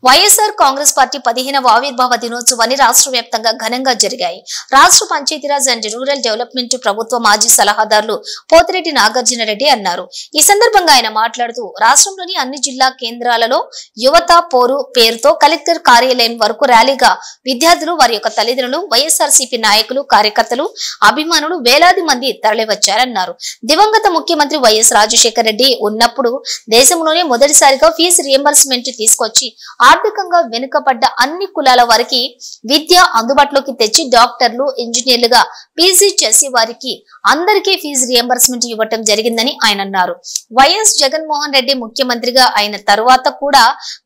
YSR Congress party 15వ ఆవిర్భావ దినోత్సవాన్ని రాష్ట్ర వ్యాప్తంగా ఘనంగా జరిగాయి. రాష్ట్ర పంచాయతీరాజ్ అండ్ రూరల్ డెవలప్మెంట్ ప్రభుత్వ మాజీ సలహాదారులు పోతిరెడ్డి నాగార్జున రెడ్డి అన్నారు. ఈ సందర్భంగా ఆయన మాట్లాడుతూ రాష్ట్రంలోని అన్ని జిల్లా కేంద్రాలలో యువత పోరు పేరుతో కలెక్టర్ కార్యాలయం వరకు ర్యాలీగా విద్యార్థులు, వారి యొక్క తల్లిదండ్రులు, వైఎస్ఆర్సీపీ నాయకులు, కార్యకర్తలు, అభిమానులు వేలాది మంది తరలివచ్చారన్నారు. దివంగత ముఖ్యమంత్రి వైఎస్ రాజశేఖర రెడ్డి ఉన్నప్పుడు దేశంలోనే మొదటిసారిగా ఫీజు రియంబర్స్మెంట్ తీసుకొచ్చి ఆర్థికంగా వెనుకబడ్డ అన్ని కులాల వారికి విద్య అందుబాటులోకి తెచ్చి డాక్టర్లు, ఇంజనీర్లుగా పీజీ చేసే వారికి అందరికీ ఫీజు రియంబర్స్మెంట్ ఇవ్వటం జరిగిందని ఆయన అన్నారు. వైఎస్ జగన్మోహన్ రెడ్డి ముఖ్యమంత్రిగా అయిన తరువాత కూడా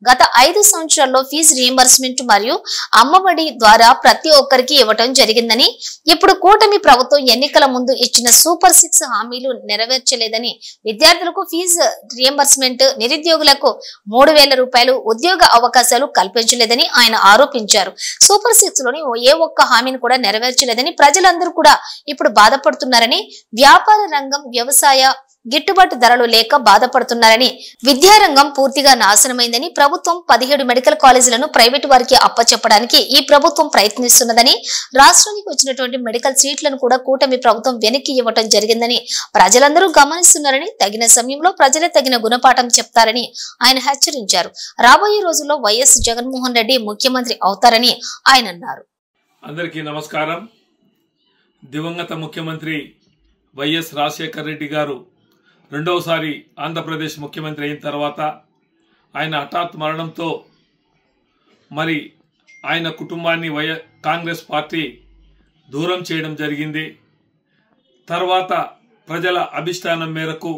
గత 5 సంవత్సరాల్లో ఫీజు రియంబర్స్మెంట్ మరియు అమ్మఒడి ద్వారా ప్రతి ఒక్కరికి ఇవ్వటం జరిగిందని, ఇప్పుడు కూటమి ప్రభుత్వం ఎన్నికల ముందు ఇచ్చిన సూపర్ 6 హామీలు నెరవేర్చలేదని, విద్యార్థులకు ఫీజు రియంబర్స్మెంట్, నిరుద్యోగులకు 3000 రూపాయలు ఉద్యోగ అవకాశాలు కల్పించలేదని ఆయన ఆరోపించారు. సూపర్ 6 లోని ఏ ఒక్క హామీని కూడా నెరవేర్చలేదని, ప్రజలందరూ కూడా ఇప్పుడు బాధపడుతున్నారని, వ్యాపార రంగం, వ్యవసాయ గిట్టుబాటు ధరలు లేక బాధపడుతున్నారని, విద్యారంగం పూర్తిగా నాశనమైందని, ప్రభుత్వం 17 మెడికల్ కాలేజీలను ప్రైవేటు వారికి అప్పచెప్పడానికి ఈ ప్రభుత్వం ప్రయత్నిస్తున్నదని, రాష్ట్రానికి వచ్చినటువంటి మెడికల్ సీట్లను కూడా కూటమి ప్రభుత్వం వెనక్కి ఇవ్వటం జరిగిందని ప్రజలందరూ గమనిస్తున్నారని, తగిన సమయంలో ప్రజలే తగిన గుణపాఠం చెప్తారని ఆయన హెచ్చరించారు. రాబోయే రోజుల్లో వైఎస్ జగన్మోహన్ రెడ్డి ముఖ్యమంత్రి అవుతారని ఆయన అన్నారు. అందరికీ నమస్కారం. దివంగత ముఖ్యమంత్రి వైఎస్ రాజశేఖర రెడ్డి గారు రెండవసారి ఆంధ్రప్రదేశ్ ముఖ్యమంత్రి అయిన తర్వాత ఆయన హఠాత్ మరణంతో మరి ఆయన కుటుంబాన్ని కాంగ్రెస్ పార్టీ దూరం చేయడం జరిగింది. తర్వాత ప్రజల అభిష్టానం మేరకు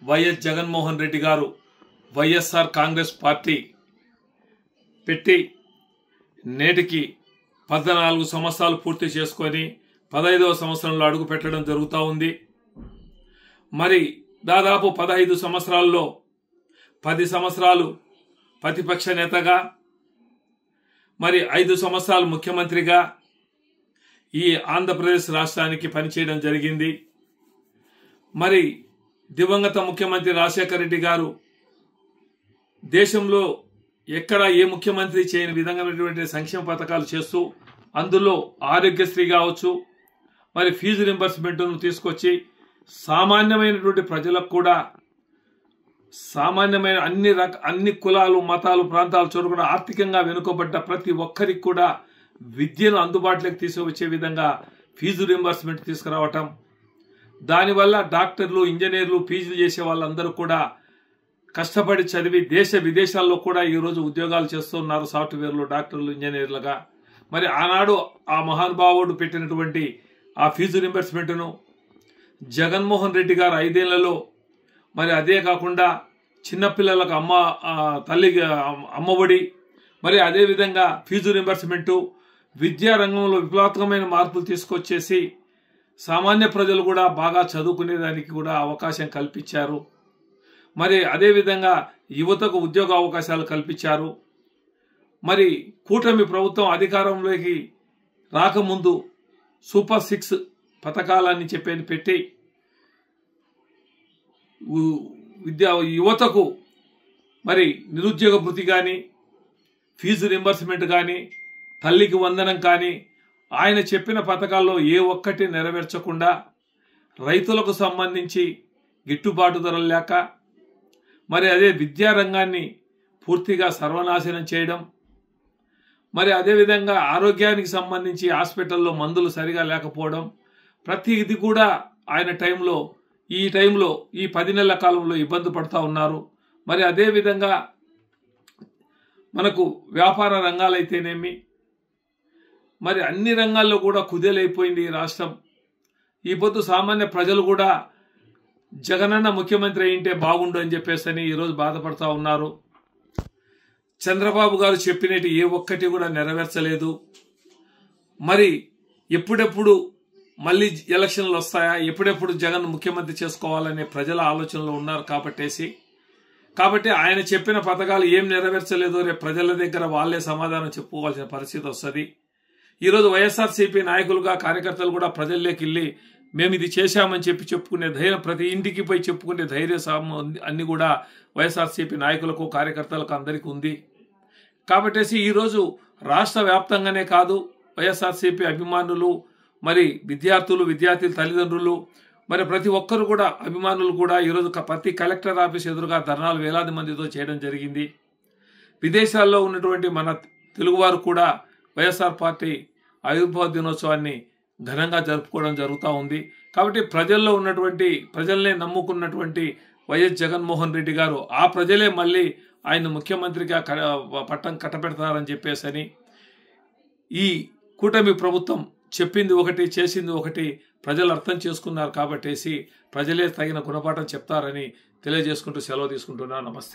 వైఎస్ జగన్మోహన్ రెడ్డి గారు వైఎస్ఆర్ కాంగ్రెస్ పార్టీ పెట్టి నేటికి 14 సంవత్సరాలు పూర్తి చేసుకొని 15వ సంవత్సరంలో అడుగు పెట్టడం జరుగుతూ ఉంది. మరి దాదాపు 15 సంవత్సరాల్లో 10 సంవత్సరాలు ప్రతిపక్ష నేతగా, మరి 5 సంవత్సరాలు ముఖ్యమంత్రిగా ఈ ఆంధ్రప్రదేశ్ రాష్ట్రానికి పనిచేయడం జరిగింది. మరి దివంగత ముఖ్యమంత్రి రాజశేఖర రెడ్డి గారు దేశంలో ఎక్కడ ఏ ముఖ్యమంత్రి చేయని విధంగానటువంటి సంక్షేమ పథకాలు చేస్తూ, అందులో ఆరోగ్యశ్రీ కావచ్చు, మరి ఫీజు రింబర్స్మెంట్ను తీసుకొచ్చి సామాన్యమైనటువంటి ప్రజలకు కూడా, సామాన్యమైన అన్ని కులాలు, మతాలు, ప్రాంతాలు చూడకుండా ఆర్థికంగా వెనుకబడ్డ ప్రతి ఒక్కరికి కూడా విద్యను అందుబాటులోకి తీసుకువచ్చే విధంగా ఫీజు రింబర్స్మెంట్ తీసుకురావటం, దానివల్ల డాక్టర్లు, ఇంజనీర్లు, పీజీలు చేసే వాళ్ళందరూ కూడా కష్టపడి చదివి దేశ విదేశాల్లో కూడా ఈరోజు ఉద్యోగాలు చేస్తున్నారు, సాఫ్ట్వేర్లు, డాక్టర్లు, ఇంజనీర్లుగా. మరి ఆనాడు ఆ మహానుభావుడు పెట్టినటువంటి ఆ ఫీజు రింబర్స్మెంట్ను జగన్మోహన్ రెడ్డి గారు 5 ఏళ్లలో, మరి అదే కాకుండా చిన్నపిల్లలకు తల్లికి అమ్మఒడి, మరి అదేవిధంగా ఫీజు రింబర్స్మెంటు, విద్యారంగంలో విప్లవాత్మకమైన మార్పులు తీసుకొచ్చేసి సామాన్య ప్రజలు కూడా బాగా చదువుకునేదానికి కూడా అవకాశం కల్పించారు. మరి అదేవిధంగా యువతకు ఉద్యోగ అవకాశాలు కల్పించారు. మరి కూటమి ప్రభుత్వం అధికారంలోకి రాకముందు సూపర్ 6 పథకాలని పెట్టి యువతకు మరి నిరుద్యోగ భృతి కానీ, ఫీజు రింబర్స్మెంట్ కానీ, తల్లికి వందనం కానీ, ఆయన చెప్పిన పథకాల్లో ఏ ఒక్కటి నెరవేర్చకుండా రైతులకు సంబంధించి గిట్టుబాటు ధరలు లేక, మరి అదే విద్యారంగాన్ని పూర్తిగా సర్వనాశనం చేయడం, మరి అదేవిధంగా ఆరోగ్యానికి సంబంధించి హాస్పిటల్లో మందులు సరిగా లేకపోవడం, ప్రతిది కూడా ఆయన ఈ టైంలో ఈ 10 నెలల కాలంలో ఇబ్బంది పడుతూ ఉన్నారు. మరి అదేవిధంగా మనకు వ్యాపార రంగాలైతేనేమి, మరి అన్ని రంగాల్లో కూడా కుదేలైపోయింది ఈ రాష్ట్రం. ఈ పొద్దు సామాన్య ప్రజలు కూడా జగనన్న ముఖ్యమంత్రి అయింటే బాగుండు అని చెప్పేసి ఈరోజు బాధపడతా ఉన్నారు. చంద్రబాబు గారు చెప్పినట్టు ఏ ఒక్కటి కూడా నెరవేర్చలేదు. మరి ఎప్పుడెప్పుడు మళ్ళీ ఎలక్షన్లు వస్తాయా, ఎప్పుడెప్పుడు జగన్ ముఖ్యమంత్రి చేసుకోవాలనే ప్రజల ఆలోచనలో ఉన్నారు. కాబట్టి ఆయన చెప్పిన పథకాలు ఏం నెరవేర్చలేదో రేపు ప్రజల దగ్గర వాళ్ళే సమాధానం చెప్పుకోవాల్సిన పరిస్థితి వస్తుంది. ఈరోజు వైఎస్ఆర్సీపీ నాయకులుగా, కార్యకర్తలు కూడా ప్రజల్లోకి వెళ్ళి మేము ఇది చేశామని చెప్పుకునే ధైర్యం, ప్రతి ఇంటికి పోయి చెప్పుకునే ధైర్యం అన్ని కూడా వైఎస్ఆర్సీపీ నాయకులకు, కార్యకర్తలకు అందరికీ ఉంది. కాబట్టేసి ఈరోజు రాష్ట్ర వ్యాప్తంగానే కాదు వైఎస్ఆర్సీపీ అభిమానులు, మరి విద్యార్థుల తల్లిదండ్రులు, మరి ప్రతి ఒక్కరు కూడా అభిమానులు కూడా ఈరోజు ప్రతి కలెక్టర్ ఆఫీస్ ఎదురుగా ధర్నాలు వేలాది మందితో చేయడం జరిగింది. విదేశాల్లో ఉన్నటువంటి మన తెలుగువారు కూడా వైఎస్ఆర్ పార్టీ ఆవిర్భావ దినోత్సవాన్ని ఘనంగా జరుపుకోవడం జరుగుతూ ఉంది. కాబట్టి ప్రజల్నే నమ్ముకున్నటువంటి వైఎస్ జగన్మోహన్ రెడ్డి గారు ఆ ప్రజలే మళ్ళీ ఆయన ముఖ్యమంత్రిగా పట్టం కట్టబెడతారని చెప్పేసని ఈ కూటమి ప్రభుత్వం చెప్పింది ఒకటి, చేసింది ఒకటి ప్రజలు అర్థం చేసుకున్నారు. కాబట్టేసి ప్రజలే తగిన గుణపాఠం చెప్తారని తెలియజేసుకుంటూ సెలవు తీసుకుంటున్నాను. నమస్తే.